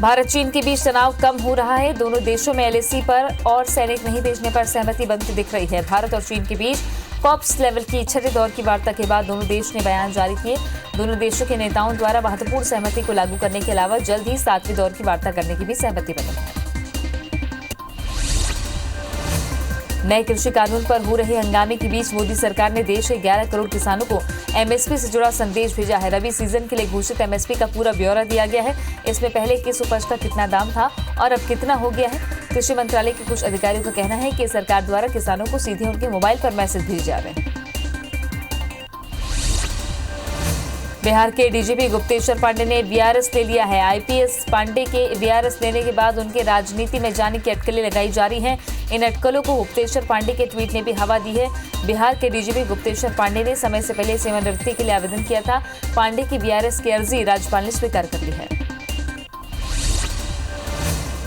भारत चीन के बीच तनाव कम हो रहा है। दोनों देशों में एलएसी पर और सैनिक नहीं भेजने पर सहमति बनती दिख रही है। भारत और चीन के बीच कॉप्स लेवल की छठे दौर की वार्ता के बाद दोनों देश ने बयान जारी किए। दोनों देशों के नेताओं द्वारा महत्वपूर्ण सहमति को लागू करने के अलावा जल्द ही 7वीं दौर की वार्ता करने की भी सहमति बनी है। नए कृषि कानून पर हो रहे हंगामे के बीच मोदी सरकार ने देश के 11 करोड़ किसानों को एमएसपी से जुड़ा संदेश भेजा है। रबी सीजन के लिए घोषित एमएसपी का पूरा ब्यौरा दिया गया है। इसमें पहले किस उपज का कितना दाम था और अब कितना हो गया है। कृषि मंत्रालय के कुछ अधिकारियों का कहना है कि सरकार द्वारा किसानों को सीधे उनके मोबाइल पर मैसेज भेजे जा रहे हैं। बिहार के डीजीपी गुप्तेश्वर पांडे ने वीआरएस ले लिया है। आईपीएस पांडे के वीआरएस लेने के बाद उनके राजनीति में जाने की अटकलें लगाई जा रही हैं। इन अटकलों को गुप्तेश्वर पांडे के ट्वीट ने भी हवा दी है। बिहार के डीजीपी गुप्तेश्वर पांडे ने समय से पहले सेवानिवृत्ति के लिए आवेदन किया था। पांडे की वीआरएस की अर्जी राज्यपाल ने स्वीकार कर ली है।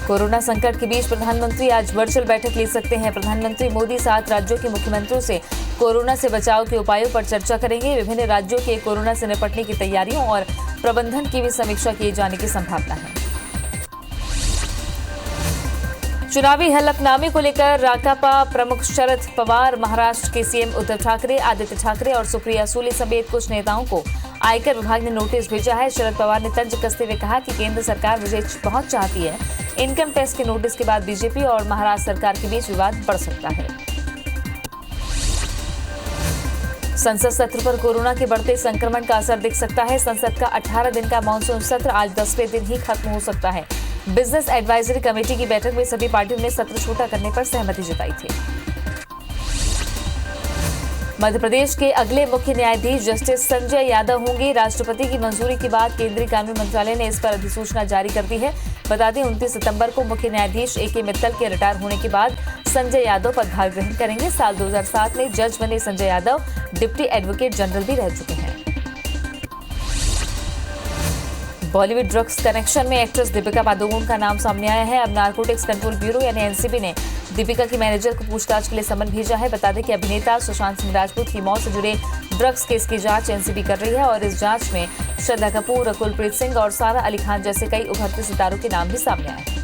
कोरोना संकट के बीच प्रधानमंत्री आज वर्चुअल बैठक ले सकते हैं। प्रधानमंत्री मोदी 7 राज्यों के मुख्यमंत्रियों से कोरोना से बचाव के उपायों पर चर्चा करेंगे। विभिन्न राज्यों के कोरोना से निपटने की तैयारियों और प्रबंधन की भी समीक्षा किए जाने की संभावना है। चुनावी हलफनामे को लेकर राकापा प्रमुख शरद पवार, महाराष्ट्र के सीएम उद्धव ठाकरे, आदित्य ठाकरे और सुप्रिया सूले समेत कुछ नेताओं को आयकर विभाग ने नोटिस भेजा है। शरद पवार ने तंज कसते हुए कहा कि केंद्र सरकार विजय पहुंच चाहती है। इनकम टैक्स के नोटिस के बाद बीजेपी और महाराष्ट्र सरकार के बीच विवाद बढ़ सकता है। संसद सत्र पर कोरोना के बढ़ते संक्रमण का असर दिख सकता है। संसद का 18 दिन का मानसून सत्र आज 10वें दिन ही खत्म हो सकता है। बिजनेस एडवाइजरी कमेटी की बैठक में सभी पार्टियों ने सत्र छोटा करने पर सहमति जताई थी। मध्य प्रदेश के अगले मुख्य न्यायाधीश जस्टिस संजय यादव होंगे। राष्ट्रपति की मंजूरी के बाद केंद्रीय कानून मंत्रालय ने इस पर अधिसूचना जारी कर दी है। बता दें 29 सितंबर को मुख्य न्यायाधीश ए.के. मित्तल के रिटायर होने के बाद संजय यादव पदभार ग्रहण करेंगे। साल 2007 में जज बने Sanjay Yadav deputy advocate general भी रह चुके हैं। बॉलीवुड ड्रग्स कनेक्शन में एक्ट्रेस दीपिका पादुकोण का नाम सामने आया है। अब नारकोटिक्स कंट्रोल ब्यूरो यानी एनसीबी ने दीपिका की मैनेजर को पूछताछ के लिए समन भेजा है। बता दें कि अभिनेता सुशांत सिंह राजपूत की मौत से जुड़े ड्रग्स केस की जांच एनसीबी कर रही है और इस जांच में श्रद्धा कपूर, कुलप्रीत सिंह और सारा अली खान जैसे कई उभरते सितारों के नाम भी सामने आए हैं।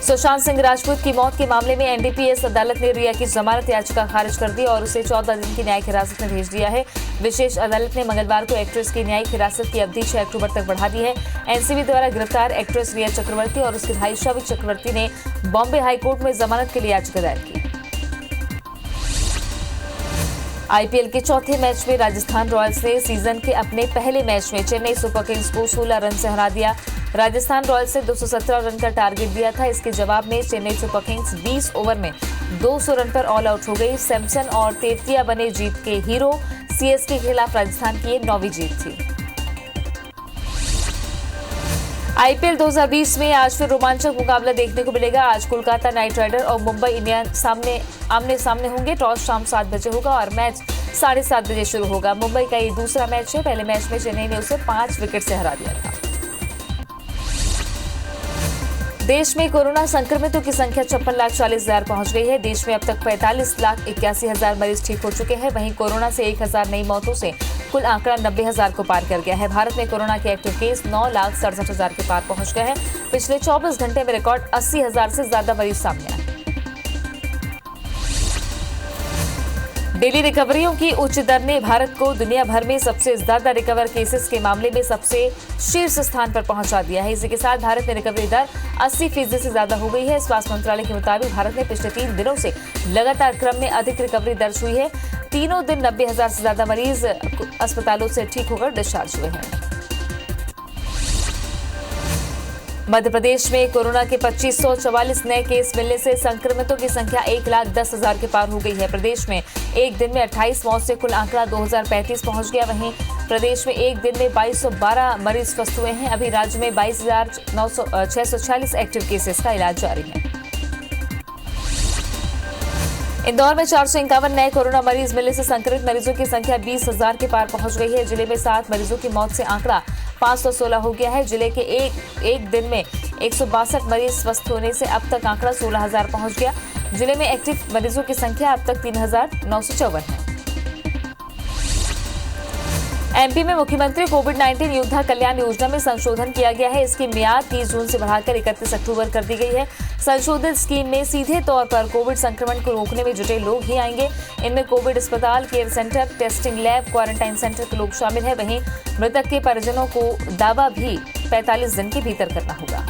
सुशांत सिंह राजपूत की मौत के मामले में एनडीपीएस अदालत ने रिया की जमानत याचिका खारिज कर दी और उसे 14 दिन की न्यायिक हिरासत में भेज दिया है। विशेष अदालत ने मंगलवार को एक्ट्रेस की न्यायिक हिरासत की अवधि 6 अक्टूबर तक बढ़ा दी है। एनसीबी द्वारा गिरफ्तार एक्ट्रेस रिया चक्रवर्ती और उसके भाई शौविक चक्रवर्ती ने बॉम्बे हाईकोर्ट में जमानत के लिए याचिका दायर की। आईपीएल के चौथे मैच में राजस्थान रॉयल्स ने सीजन के अपने पहले मैच में चेन्नई सुपर किंग्स को 16 रन से हरा दिया। राजस्थान रॉयल्स ने 217 रन का टारगेट दिया था। इसके जवाब में चेन्नई सुपर किंग्स 20 ओवर में 200 रन पर ऑल आउट हो गई। सैमसन और तेवतिया बने जीत के हीरो। सीएसके के खिलाफ राजस्थान की ये 9वीं जीत थी। आईपीएल 2020 में आज फिर रोमांचक मुकाबला देखने को मिलेगा। आज कोलकाता नाइट राइडर और मुंबई इंडियंस आमने सामने होंगे। टॉस शाम 7 बजे होगा और मैच 7:30 बजे शुरू होगा। मुंबई का ये दूसरा मैच है। पहले मैच में चेन्नई ने उसे 5 विकेट से हरा दिया था। देश में कोरोना संक्रमितों की संख्या 56,40,000 पहुंच गई है। देश में अब तक 45,81,000 मरीज ठीक हो चुके हैं। वहीं कोरोना से 1,000 नई मौतों से कुल आंकड़ा 90,000 को पार कर गया है। भारत में कोरोना के एक्टिव केस 9,67,000 के पार पहुंच गए हैं। पिछले 24 घंटे में रिकॉर्ड 80,000 से ज्यादा मरीज सामने आए। डेली रिकवरियों की उच्च दर ने भारत को दुनिया भर में सबसे ज्यादा रिकवर केसेस के मामले में सबसे शीर्ष स्थान पर पहुंचा दिया है। इसी के साथ भारत में रिकवरी दर 80% से ज्यादा हो गई है। स्वास्थ्य मंत्रालय के मुताबिक भारत में पिछले 3 दिनों से लगातार क्रम में अधिक रिकवरी दर्ज हुई है। तीनों दिन 90,000 से ज्यादा मरीज अस्पतालों से ठीक होकर डिस्चार्ज हुए हैं। मध्य प्रदेश में कोरोना के 2544 नए केस मिलने से संक्रमितों की संख्या 1,10,000 के पार हो गई है। प्रदेश में एक दिन में 28 मौत से कुल आंकड़ा 2035 पहुंच गया। वहीं प्रदेश में एक दिन में 2212 मरीज स्वस्थ हुए हैं। अभी राज्य में 22,646 एक्टिव केसेस का इलाज जारी है। इंदौर में 451 नए कोरोना मरीज मिलने से संक्रमित मरीजों की संख्या 20,000 के पार पहुंच गई है। जिले में 7 मरीजों की मौत से आंकड़ा 516 हो गया है। जिले के एक दिन में 162 मरीज स्वस्थ होने से अब तक आंकड़ा 16,000 पहुंच गया। जिले में एक्टिव मरीजों की संख्या अब तक 3,954 है। एमपी में मुख्यमंत्री कोविड-19 योद्धा कल्याण योजना में संशोधन किया गया है। इसकी मियाद 30 जून से बढ़ाकर 31 अक्टूबर कर दी गई है। संशोधित स्कीम में सीधे तौर पर कोविड संक्रमण को रोकने में जुटे लोग ही आएंगे। इनमें कोविड अस्पताल, care centre, testing lab, quarantine centre के लोग शामिल हैं। वहीं मृतक के परिजनों को दावा भी 45 दिन के भीतर करना होगा।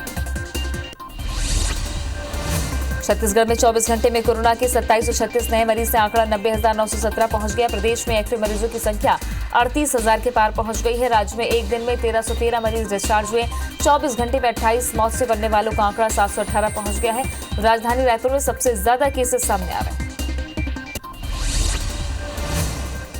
छत्तीसगढ़ में 24 घंटे में कोरोना के 2736 नए मरीज से आंकड़ा 90,917 पहुंच गया। प्रदेश में एक्टिव मरीजों की संख्या 38,000 के पार पहुंच गई है। राज्य में एक दिन में 1313 मरीज डिस्चार्ज हुए। 24 घंटे में 28 मौत से मरने वालों का आंकड़ा 718 पहुंच गया है। राजधानी रायपुर में सबसे ज्यादा केसेस सामने आ रहे हैं।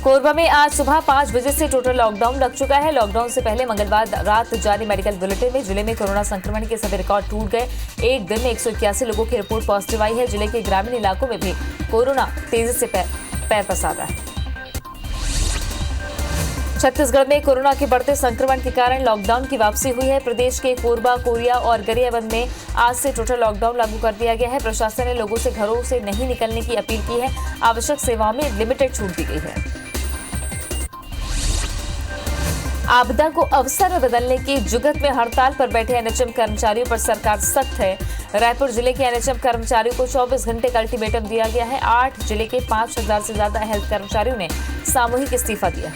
कोरबा में आज सुबह 5 बजे से टोटल लॉकडाउन लग चुका है। लॉकडाउन से पहले मंगलवार रात जारी मेडिकल बुलेटिन में जिले में कोरोना संक्रमण के सभी रिकॉर्ड टूट गए। एक दिन में 181 लोगों की रिपोर्ट पॉजिटिव आई है। जिले के ग्रामीण इलाकों में भी कोरोना तेजी से पैर पसार रहा है। छत्तीसगढ़ में कोरोना के बढ़ते संक्रमण के कारण लॉकडाउन की वापसी हुई है। प्रदेश के कोरबा, कोरिया और गरियाबंद में आज से टोटल लॉकडाउन लागू कर दिया गया है। प्रशासन ने लोगों से घरों से नहीं निकलने की अपील की है। आवश्यक सेवाओं में लिमिटेड छूट दी गई है। आपदा को अवसर में बदलने की जुगत में हड़ताल पर बैठे एनएचएम कर्मचारियों पर सरकार सख्त है। रायपुर जिले के एनएचएम कर्मचारियों को 24 घंटे का अल्टीमेटम दिया गया है। 8 जिले के 5,000 से ज्यादा हेल्थ कर्मचारियों ने सामूहिक इस्तीफा दिया।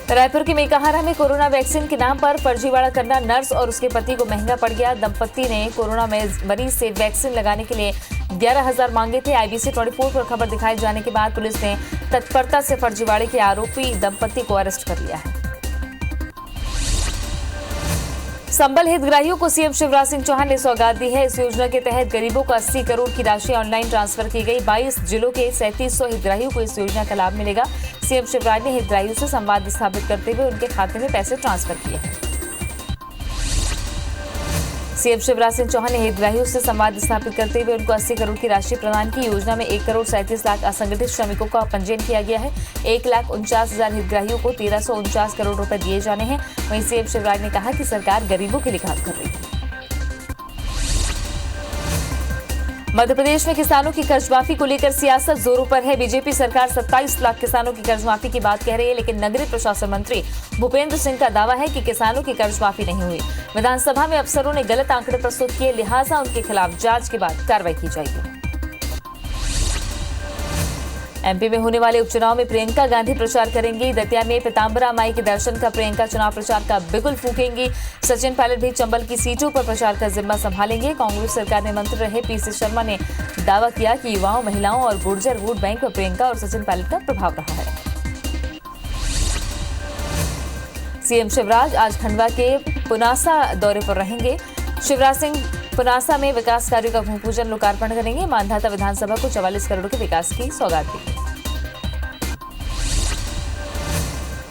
रायपुर के मेकाहारा में कोरोना वैक्सीन के नाम पर फर्जीवाड़ा करना नर्स और उसके पति को महंगा पड़ गया। दंपत्ति ने कोरोना मरीज से वैक्सीन लगाने के लिए 11,000 मांगे थे। IBC 24 पर खबर दिखाए जाने के बाद पुलिस ने तत्परता से फर्जीवाड़े के आरोपी दंपत्ति को अरेस्ट कर लिया है। संबल हितग्राहियों को सीएम शिवराज सिंह चौहान ने सौगात दी है। इस योजना के तहत गरीबों को 80 करोड़ की राशि ऑनलाइन ट्रांसफर की गई। 22 जिलों के 3700 हितग्राहियों को इस योजना का लाभ मिलेगा। सीएम शिवराज ने हितग्राहियों से संवाद स्थापित करते हुए उनके खाते में पैसे ट्रांसफर किए हैं। सीएम शिवराज सिंह चौहान ने हितग्राहियों से संवाद स्थापित करते हुए उनको 80 करोड़ की राशि प्रदान की। योजना में 1,37 लाख असंगठित श्रमिकों का पंजीयन किया गया है। 1,49,000 हितग्राहियों को 1,349 करोड़ रुपए दिए जाने हैं। वहीं सीएम शिवराज ने कहा कि सरकार गरीबों के लिए काम कर रही है। मध्य प्रदेश में किसानों की कर्जमाफी को लेकर सियासत जोरों पर है। बीजेपी सरकार 27 लाख किसानों की कर्जमाफी की बात कह रही है, लेकिन नगरीय प्रशासन मंत्री भूपेंद्र सिंह का दावा है कि किसानों की कर्जमाफी नहीं हुई। विधानसभा में अफसरों ने गलत आंकड़े प्रस्तुत किए, लिहाजा उनके खिलाफ जांच के बाद कार्रवाई की जाएगी। एमपी में होने वाले उपचुनाव में प्रियंका गांधी प्रचार करेंगी। दतिया में पीताम्बरा माई के दर्शन का प्रियंका चुनाव प्रचार का बिगुल फूकेंगी। सचिन पायलट भी चंबल की सीटों पर प्रचार का जिम्मा संभालेंगे। कांग्रेस सरकार में मंत्री रहे पीसी शर्मा ने दावा किया कि युवाओं, महिलाओं और गुर्जर वोट बैंक पर प्रियंका और सचिन पायलट का प्रभाव रहा है। सीएम शिवराज आज खंडवा के पुनासा दौरे पर रहेंगे। शिवराज सिंह पुनासा में विकास कार्यों का भूमि पूजन लोकार्पण करेंगे। मानधाता विधानसभा को 44 करोड़ के विकास की सौगात देंगे।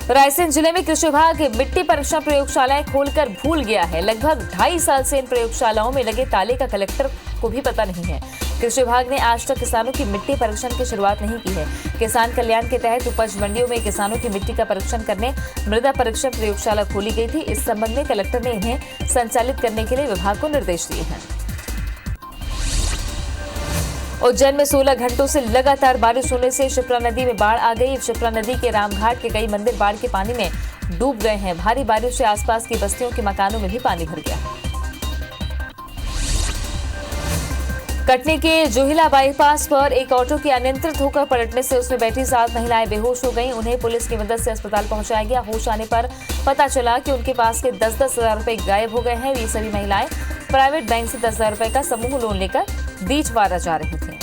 रायसेन जिले में कृषि विभाग मिट्टी परीक्षण प्रयोगशालाएं खोलकर भूल गया है। लगभग 2.5 साल से इन प्रयोगशालाओं में लगे ताले का कलेक्टर को भी पता नहीं है। कृषि विभाग ने आज तक किसानों की मिट्टी परीक्षण की शुरुआत नहीं की है। किसान कल्याण के तहत उपज मंडियों में किसानों की मिट्टी का परीक्षण करने मृदा परीक्षण प्रयोगशाला खोली गई थी। इस संबंध में कलेक्टर ने इन्हें संचालित करने के लिए विभाग को निर्देश दिए हैं। उज्जैन में 16 घंटों से लगातार बारिश होने से शिप्रा नदी में बाढ़ आ गई। शिप्रा नदी के रामघाट के कई मंदिर बाढ़ के पानी में डूब गए हैं। भारी बारिश से आसपास की बस्तियों के मकानों में भी पानी भर गया। कटनी के जोहिला बाईपास पर एक ऑटो के अनियंत्रित होकर पलटने से उसमें बैठी 7 महिलाएं बेहोश हो गईं। उन्हें पुलिस की मदद से अस्पताल पहुंचाया गया। होश आने पर पता चला कि उनके पास के 10-10 हजार रुपए गायब हो गए हैं। ये सभी महिलाएं प्राइवेट बैंक से 10,000 रुपए का समूह लोन लेकर दीचवारा जा रही थी।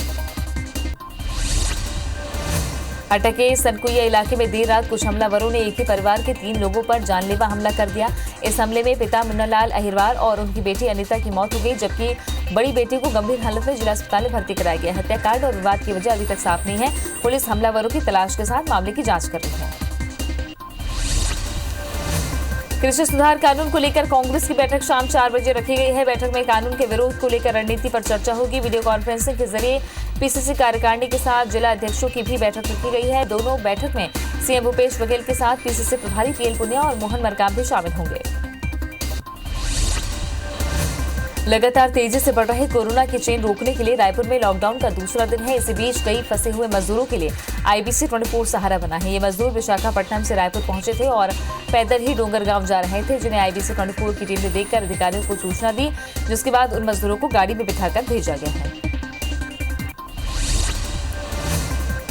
अटक के सनकुइया इलाके में देर रात कुछ हमलावरों ने एक ही परिवार के 3 लोगों पर जानलेवा हमला कर दिया। इस हमले में पिता मुन्नालाल अहिरवार और उनकी बेटी अनीता की मौत हो गई, जबकि बड़ी बेटी को गंभीर हालत में जिला अस्पताल में भर्ती कराया गया। हत्याकांड और विवाद की वजह अभी तक साफ नहीं है। पुलिस हमलावरों की तलाश के साथ मामले की जांच कर रही है। कृषि सुधार कानून को लेकर कांग्रेस की बैठक शाम 4 बजे रखी गई है। बैठक में कानून के विरोध को लेकर रणनीति पर चर्चा होगी। वीडियो कॉन्फ्रेंसिंग के जरिए पीसीसी कार्यकारिणी के साथ जिला अध्यक्षों की भी बैठक रखी गई है। दोनों बैठक में सीएम भूपेश बघेल के साथ पीसीसी प्रभारी पीएल पुनिया और मोहन मरकाम भी शामिल होंगे। लगातार तेजी से बढ़ रहे कोरोना की चेन रोकने के लिए रायपुर में लॉकडाउन का दूसरा दिन है। इसी बीच कई फंसे हुए मजदूरों के लिए IBC 24 सहारा बना है। ये मजदूर विशाखापट्टनम से रायपुर पहुंचे थे और पैदल ही डोंगरगांव जा रहे थे, जिन्हें IBC 24 की टीम ने देखकर अधिकारियों को सूचना दी, जिसके बाद उन मजदूरों को गाड़ी में बिठाकर भेजा गया है।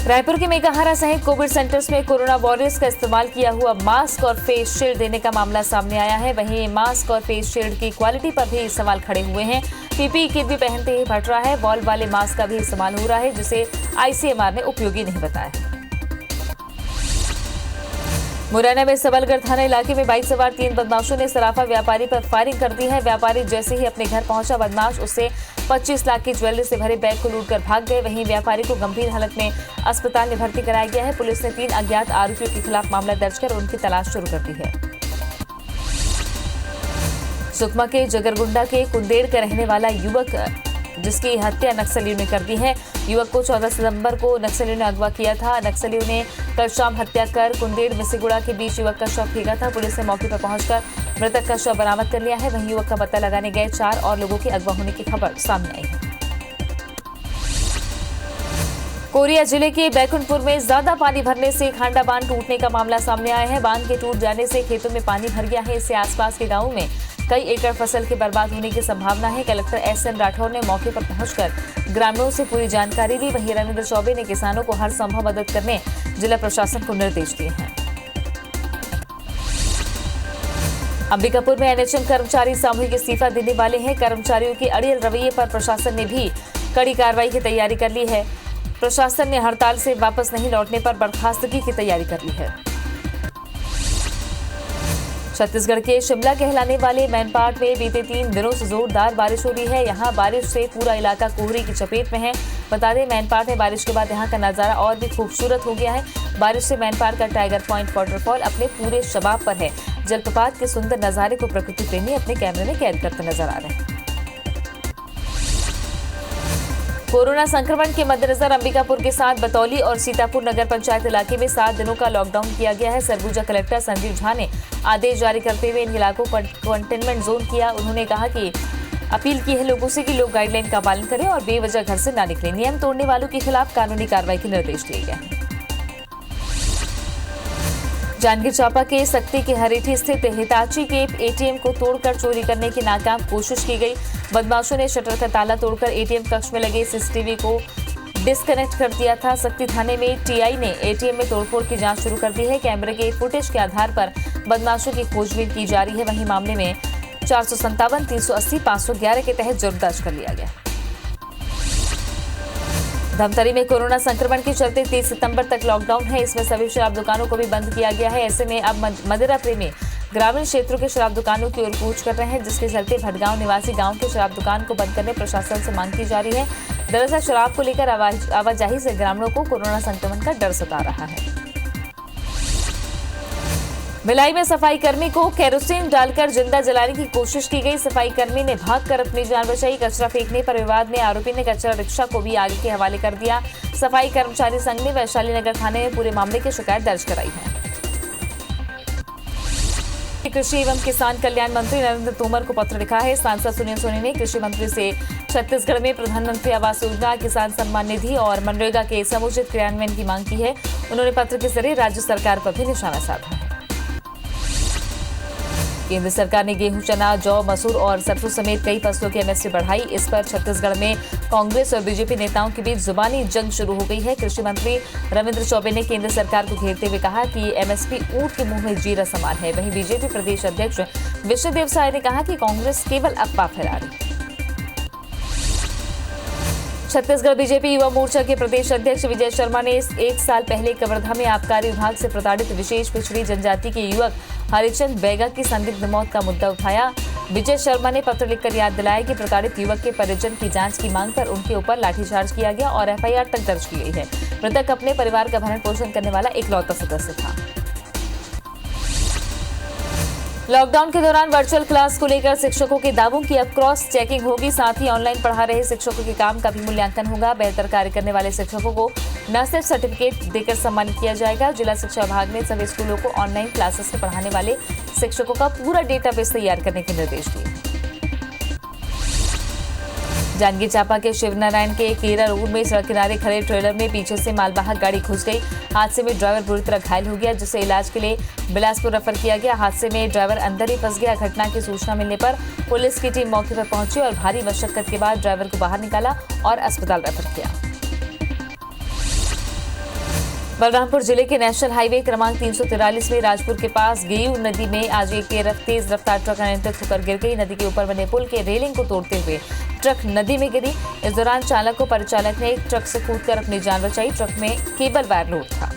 रायपुर के मेघाहारा सहित कोविड सेंटर्स में कोरोना वॉरियर्स का इस्तेमाल किया हुआ मास्क और फेस शील्ड देने का मामला सामने आया है। वहीं मास्क और फेस शील्ड की क्वालिटी पर भी सवाल खड़े हुए हैं। PPE किट भी पहनते ही फट रहा है। वॉल्व वाले मास्क का भी इस्तेमाल हो रहा है, जिसे ICMR ने उपयोगी नहीं बताया है। मुरैना में सबलगढ़ थाना इलाके में बाइक सवार 3 बदमाशों ने सराफा व्यापारी पर फायरिंग कर दी है। व्यापारी जैसे ही अपने घर पहुंचा, बदमाश उससे 25 लाख की ज्वेलरी से भरे बैग को लूटकर भाग गए। वहीं व्यापारी को गंभीर हालत में अस्पताल में भर्ती कराया गया है। पुलिस ने 3 अज्ञात आरोपियों के खिलाफ मामला दर्ज कर उनकी तलाश शुरू कर दी है। सुकमा के जगरगुंडा के कुंदेड़ का रहने वाला युवक, जिसकी हत्या नक्सलियों ने कर दी है। युवक को 14 सितंबर को नक्सलियों ने अगवा किया था। नक्सलियों ने कल शाम हत्या कर कुंदेड़ मिसिगुड़ा के बीच युवक का शव फेंका था। पुलिस ने मौके पर पहुंचकर मृतक का शव बरामद कर लिया है। वहीं युवक का पता लगाने गए 4 और लोगों के अगवा होने की खबर सामने आई है। कोरिया जिले के बैकुंठपुर में ज्यादा पानी भरने से खांडा बांध टूटने का मामला सामने आया है। बांध के टूट जाने से खेतों में पानी भर गया है। इससे आसपास के गांवों में कई एकड़ फसल के बर्बाद होने की संभावना है। कलेक्टर SN राठौर ने मौके पर पहुंचकर ग्रामीणों से पूरी जानकारी ली। वहीं रविंद्र चौबे ने किसानों को हर संभव मदद करने जिला प्रशासन को निर्देश दिए हैं। अंबिकापुर में NHM कर्मचारी सामूहिक इस्तीफा देने वाले हैं। कर्मचारियों के अड़ियल रवैये पर प्रशासन ने भी कड़ी कार्रवाई की तैयारी कर ली है। प्रशासन ने हड़ताल से वापस नहीं लौटने पर बर्खास्तगी की तैयारी कर ली है। छत्तीसगढ़ के शिमला कहलाने वाले मैनपाट में बीते 3 दिनों से जोरदार बारिश हो रही है। यहां बारिश से पूरा इलाका कोहरे की चपेट में है। बता दें, मैनपाट में बारिश के बाद यहां का नजारा और भी खूबसूरत हो गया है। बारिश से मैनपाट का टाइगर पॉइंट वाटरफॉल अपने पूरे शबाब पर है। जलप्रपात के सुंदर नजारे को प्रकृति प्रेमी अपने कैमरे में कैद करते नजर आ रहे हैं। कोरोना संक्रमण के मद्देनजर अंबिकापुर के साथ बतौली और सीतापुर नगर पंचायत इलाके में 7 दिनों का लॉकडाउन किया गया है। सरगुजा कलेक्टर संजीव झा ने आदेश जारी करते हुए इन इलाकों पर कंटेनमेंट जोन किया। उन्होंने कहा कि अपील की है लोगों से कि लोग गाइडलाइन का पालन करें और बेवजह घर से न निकलें। नियम तोड़ने वालों के खिलाफ कानूनी कार्रवाई के निर्देश दिए गए हैं। जांजगीर चांपा के सक्ती के हरेठी स्थित हिताची के ATM को तोड़कर चोरी करने की नाकाम कोशिश की गई। बदमाशों ने शटर का ताला तोड़कर ATM कक्ष में लगे CCTV को डिस्कनेक्ट कर दिया था। सक्ती थाने में TI ने ATM में तोड़फोड़ की जांच शुरू कर दी है। कैमरे के फुटेज के आधार पर बदमाशों की खोजबीन की जा रही है। वहीं मामले में 457, 380, 511 के तहत जुर्म दर्ज कर लिया गया। धमतरी में कोरोना संक्रमण के चलते 30 सितंबर तक लॉकडाउन है। इसमें सभी शराब दुकानों को भी बंद किया गया है। ऐसे में अब मदिरा प्रेमी ग्रामीण क्षेत्रों के शराब दुकानों की ओर कूच कर रहे हैं, जिसके चलते भटगांव निवासी गांव के शराब दुकान को बंद करने प्रशासन से मांग की जा रही है। दरअसल शराब को लेकर आवाजाही से ग्रामीणों को कोरोना संक्रमण का डर सता रहा है। भिलाई में सफाई कर्मी को केरोसिन डालकर जिंदा जलाने की कोशिश की गई। सफाई कर्मी ने भागकर अपनी जान बचाई। कचरा फेंकने पर विवाद में आरोपी ने कचरा रिक्शा को भी आगे के हवाले कर दिया। सफाई कर्मचारी संघ ने वैशाली नगर थाने में पूरे मामले की शिकायत दर्ज कराई है। कृषि एवं किसान कल्याण मंत्री नरेंद्र तोमर को पत्र लिखा है। सांसद सुनील सोनी ने कृषि मंत्री से छत्तीसगढ़ में प्रधानमंत्री आवास योजना, किसान सम्मान निधि और मनरेगा के समुचित क्रियान्वयन की मांग की है। उन्होंने पत्र के जरिए राज्य सरकार पर भी निशाना साधा है। केंद्र सरकार ने गेहूं, चना, जौ, मसूर और सरसों समेत कई फसलों की MSP बढ़ाई। इस पर छत्तीसगढ़ में कांग्रेस और बीजेपी नेताओं के बीच जुबानी जंग शुरू हो गई है। कृषि मंत्री रविंद्र चौबे ने केंद्र सरकार को घेरते हुए कहा कि MSP ऊंट के मुंह में जीरा समान है। वहीं बीजेपी प्रदेश अध्यक्ष विष्णुदेव साय ने कहा कि कांग्रेस केवल अफवाह फैला रही है। छत्तीसगढ़ बीजेपी युवा मोर्चा के प्रदेश अध्यक्ष विजय शर्मा ने 1 साल पहले कवर्धा में आबकारी विभाग से प्रताड़ित विशेष पिछड़ी जनजाति के युवक हरिचंद बैगा की संदिग्ध मौत का मुद्दा उठाया। विजय शर्मा ने पत्र लिखकर याद दिलाया कि प्रताड़ित युवक के परिजन की जांच की मांग पर उनके ऊपर लाठीचार्ज किया गया और FIR तक दर्ज की गई है। मृतक अपने परिवार का भरण पोषण करने वाला इकलौता सदस्य था। लॉकडाउन के दौरान वर्चुअल क्लास को लेकर शिक्षकों के दावों की अब क्रॉस चेकिंग होगी। साथ ही ऑनलाइन पढ़ा रहे शिक्षकों के काम का भी मूल्यांकन होगा। बेहतर कार्य करने वाले शिक्षकों को न सिर्फ सर्टिफिकेट देकर सम्मानित किया जाएगा, जिला शिक्षा विभाग ने सभी स्कूलों को ऑनलाइन क्लासेस में पढ़ाने वाले शिक्षकों का पूरा डेटाबेस तैयार करने के निर्देश दिए। जांजगीर चांपा के शिवनारायण के केरा रोड में सड़क किनारे खड़े ट्रेलर में पीछे से मालवाहक गाड़ी घुस गई। हादसे में ड्राइवर बुरी तरह घायल हो गया, जिसे इलाज के लिए बिलासपुर रेफर किया गया। हादसे में ड्राइवर अंदर ही फंस गया। घटना की सूचना मिलने पर पुलिस की टीम मौके पर पहुंची और भारी मशक्कत के बाद ड्राइवर को बाहर निकाला और अस्पताल रेफर किया। बलरामपुर जिले के नेशनल हाईवे क्रमांक 343 में राजपुर के पास गेयू नदी में आज एक तेज रफ्तार ट्रक अनियंत्रित होकर गिर गई। नदी के ऊपर बने पुल के रेलिंग को तोड़ते हुए ट्रक नदी में गिरी। इस दौरान चालक को परिचालक ने एक ट्रक से कूदकर अपनी जान बचाई। ट्रक में केबल वायर लोड था।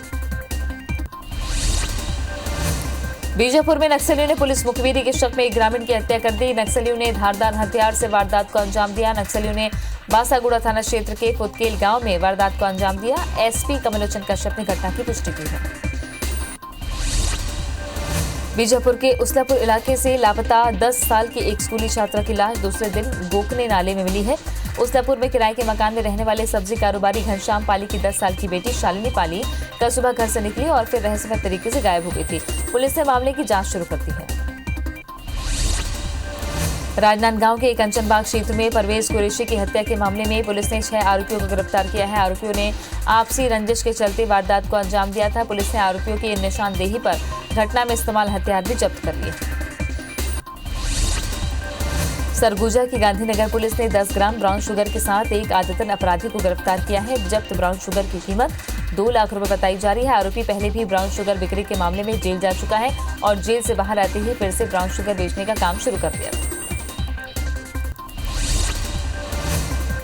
बीजापुर में नक्सलियों ने पुलिस मुखबिरी के शक में एक ग्रामीण की हत्या कर दी। नक्सलियों ने धारदार हथियार से वारदात को अंजाम दिया। नक्सलियों ने बासागुड़ा थाना क्षेत्र के फुतकेल गांव में वारदात को अंजाम दिया। एसपी कमलोचन कश्यप ने घटना की पुष्टि की है। बीजापुर के उसलापुर इलाके से लापता 10 साल की एक स्कूली छात्रा की लाश दूसरे दिन गोकने नाले में मिली है। उसलापुर में किराए के मकान में रहने वाले सब्जी कारोबारी घनश्याम पाली की 10 साल की बेटी शालिनी पाली कल सुबह घर से निकली और फिर रहस्यमय तरीके से गायब हो गई थी। पुलिस ने मामले की जांच शुरू कर दी है। राजनांदगांव के कंचनबाग क्षेत्र में परवेज कुरैशी की हत्या के मामले में पुलिस ने 6 आरोपियों को गिरफ्तार किया है। आरोपियों ने आपसी रंजिश के चलते वारदात को अंजाम दिया था। पुलिस ने आरोपियों की निशानदेही पर घटना में इस्तेमाल हथियार भी जब्त कर लिए। सरगुजा की गांधीनगर पुलिस ने 10 ग्राम ब्राउन शुगर के साथ एक आदतन अपराधी को गिरफ्तार किया है। जब्त ब्राउन शुगर की कीमत 2 लाख रुपए बताई जा रही है। आरोपी पहले भी ब्राउन शुगर बिक्री के मामले में जेल जा चुका है और जेल से बाहर आते ही फिर से ब्राउन शुगर बेचने का काम शुरू कर दिया।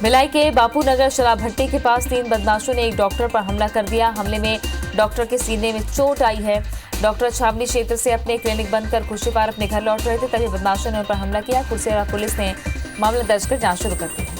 भिलाई के बापू नगर शराब भट्टी के पास 3 बदमाशों ने एक डॉक्टर पर हमला कर दिया। हमले में डॉक्टर के सीने में चोट आई है। डॉक्टर छावनी क्षेत्र से अपने क्लिनिक बंद कर खुशीपार अपने घर लौट रहे थे, तभी बदमाशों ने उन पर हमला किया। कुर्सेरा पुलिस ने मामला दर्ज कर जांच शुरू कर दी है।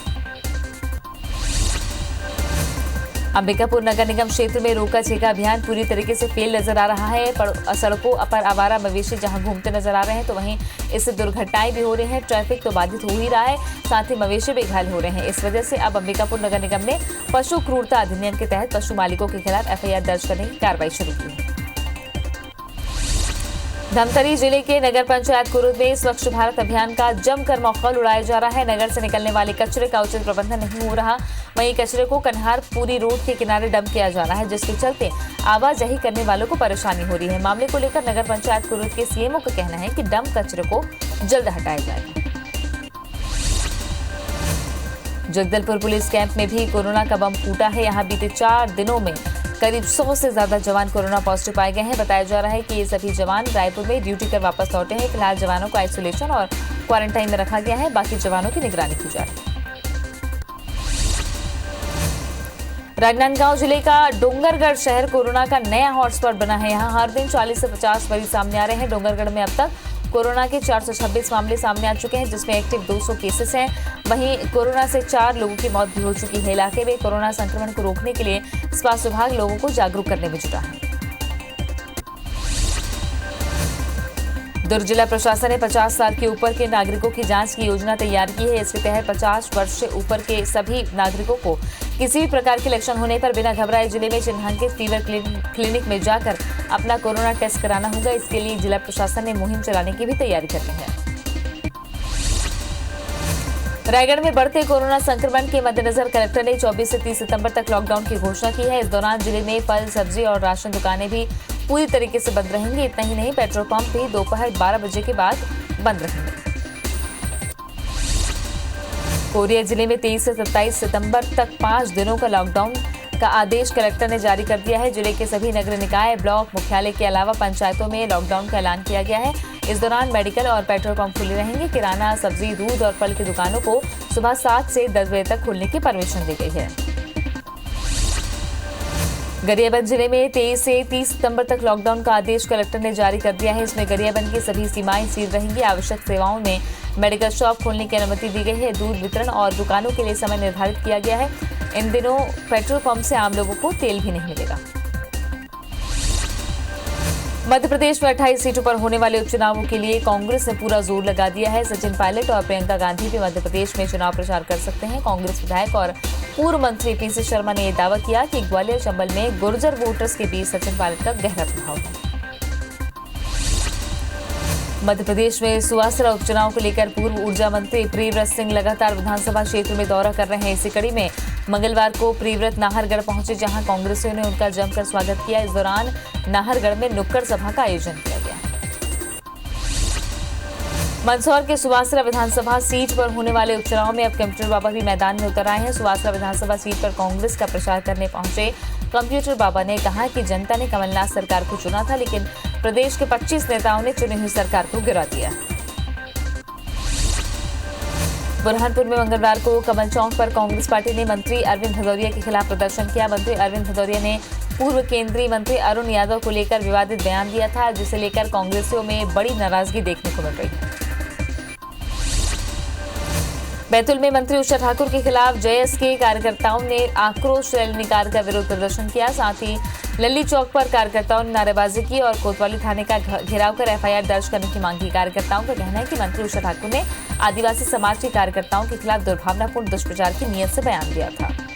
अंबिकापुर नगर निगम क्षेत्र में रोका छेका अभियान पूरी तरीके से फेल नजर आ रहा है। सड़कों पर आवारा मवेशी जहां घूमते नजर आ रहे हैं तो वहीं इससे दुर्घटनाएं भी हो रही हैं। ट्रैफिक तो बाधित हो ही रहा है, साथ ही मवेशी भी घायल हो रहे हैं। इस वजह से अब अंबिकापुर नगर निगम ने पशु क्रूरता अधिनियम के तहत पशु मालिकों के खिलाफ एफआईआर दर्ज करने की कार्रवाई शुरू की है। धमतरी जिले के नगर पंचायत कुरुद में स्वच्छ भारत अभियान का जमकर मखौल उड़ाया जा रहा है। नगर से निकलने वाले कचरे का उचित प्रबंधन नहीं हो रहा। वहीं कचरे को कन्हारपुरी रोड के किनारे डंप किया जा रहा है, जिसके चलते आवाजाही करने वालों को परेशानी हो रही है। मामले को लेकर नगर पंचायत कुरुद के सीएमओ का कहना है कि डंप कचरे को जल्द हटाया जाएगा। जगदलपुर पुलिस कैंप में भी कोरोना का बम फूटा है। यहाँ बीते 4 दिनों में करीब 100 से ज्यादा जवान कोरोना पॉजिटिव पाए गए हैं। बताया जा रहा है कि ये सभी जवान रायपुर में ड्यूटी कर वापस लौटे हैं। फिलहाल जवानों को आइसोलेशन और क्वारंटाइन में रखा गया है। बाकी जवानों की निगरानी की जा रही है। राजनांदगांव जिले का डोंगरगढ़ शहर कोरोना का नया हॉटस्पॉट बना है। यहाँ हर दिन 40 से 50 मरीज सामने आ रहे हैं। डोंगरगढ़ में अब तक कोरोना के 426 मामले सामने आ चुके हैं, जिसमें एक्टिव 200 केसेस हैं। वहीं कोरोना से 4 लोगों की मौत भी हो चुकी है। इलाके में कोरोना संक्रमण को रोकने के लिए स्वास्थ्य विभाग लोगों को जागरूक करने में जुटा है। दुर्ग जिला प्रशासन ने 50 साल के ऊपर के नागरिकों की जांच की योजना तैयार की है। इसके तहत 50 वर्ष से ऊपर के सभी नागरिकों को किसी भी प्रकार के लक्षण होने पर बिना घबराए जिले में चिन्हांकित फीवर क्लिनिक में जाकर अपना कोरोना टेस्ट कराना होगा। इसके लिए जिला प्रशासन ने मुहिम चलाने की भी तैयारी कर ली है। रायगढ़ में बढ़ते कोरोना संक्रमण के मद्देनजर कलेक्टर ने 24 से 30 सितंबर तक लॉकडाउन की घोषणा की है। इस दौरान जिले में फल, सब्जी और राशन दुकानें भी पूरी तरीके से बंद रहेंगी। इतना ही नहीं, पेट्रोल पंप भी दोपहर 12 बजे के बाद बंद रहेंगे। कोरिया जिले में 23 से 27 सितंबर तक 5 दिनों का लॉकडाउन का आदेश कलेक्टर ने जारी कर दिया है। जिले के सभी नगर निकाय, ब्लॉक मुख्यालय के अलावा पंचायतों में लॉकडाउन का ऐलान किया गया है। इस दौरान मेडिकल और पेट्रोल पंप खुले रहेंगे। किराना, सब्जी, दूध और फल की दुकानों को सुबह 7 से 10 बजे तक खोलने की परमिशन दी गई है। गरियाबंद जिले में 23 से 30 सितंबर तक लॉकडाउन का आदेश कलेक्टर ने जारी कर दिया है। इसमें गरियाबंद की सभी सीमाएं सील रहेंगी। आवश्यक सेवाओं में मेडिकल शॉप खोलने की अनुमति दी गई है। दूध वितरण और दुकानों के लिए समय निर्धारित किया गया है। इन दिनों पेट्रोल पंप से आम लोगों को तेल भी नहीं मिलेगा। मध्य प्रदेश में 28 सीटों पर होने वाले उपचुनावों के लिए कांग्रेस ने पूरा जोर लगा दिया है। सचिन पायलट और प्रियंका गांधी भी मध्य प्रदेश में चुनाव प्रचार कर सकते हैं। कांग्रेस विधायक और पूर्व मंत्री पीसी शर्मा ने यह दावा किया कि ग्वालियर चंबल में गुर्जर वोटर्स के बीच सचिन पायलट का गहरा प्रभाव है। मध्य प्रदेश में सुवासरा उपचुनाव को लेकर पूर्व ऊर्जा मंत्री प्रियव्रत सिंह लगातार विधानसभा क्षेत्र में दौरा कर रहे हैं। इसी कड़ी में मंगलवार को प्रियव्रत नाहरगढ़ पहुंचे, जहां कांग्रेसियों ने उनका जमकर स्वागत किया। इस दौरान नाहरगढ़ में नुक्कड़ सभा का आयोजन किया गया। मंदसौर के सुवासरा विधानसभा सीट पर होने वाले उपचुनाव में अब कंप्यूटर बाबा भी मैदान में उतर आए हैं। सुवासरा विधानसभा सीट पर कांग्रेस का प्रचार करने पहुंचे कंप्यूटर बाबा ने कहा कि जनता ने कमलनाथ सरकार को चुना था, लेकिन प्रदेश के 25 नेताओं ने चुनी हुई सरकार को गिरा दिया। बुरहानपुर में मंगलवार को कमल चौक पर कांग्रेस पार्टी ने मंत्री अरविंद भदौरिया के खिलाफ प्रदर्शन किया। मंत्री अरविंद भदौरिया ने पूर्व केंद्रीय मंत्री अरुण यादव को लेकर विवादित बयान दिया था, जिसे लेकर कांग्रेसियों में बड़ी नाराजगी देखने को मिल रही है। बैतूल में मंत्री उषा ठाकुर के खिलाफ जेएस के कार्यकर्ताओं ने आक्रोश रैली निकालकर विरोध प्रदर्शन किया। साथ ही लल्ली चौक पर कार्यकर्ताओं ने नारेबाजी की और कोतवाली थाने का घेराव कर एफआईआर दर्ज करने की मांग की। कार्यकर्ताओं का कहना है कि मंत्री उषा ठाकुर ने आदिवासी समाज के कार्यकर्ताओं के खिलाफ दुर्भावनापूर्ण दुष्प्रचार की नीयत से बयान दिया था।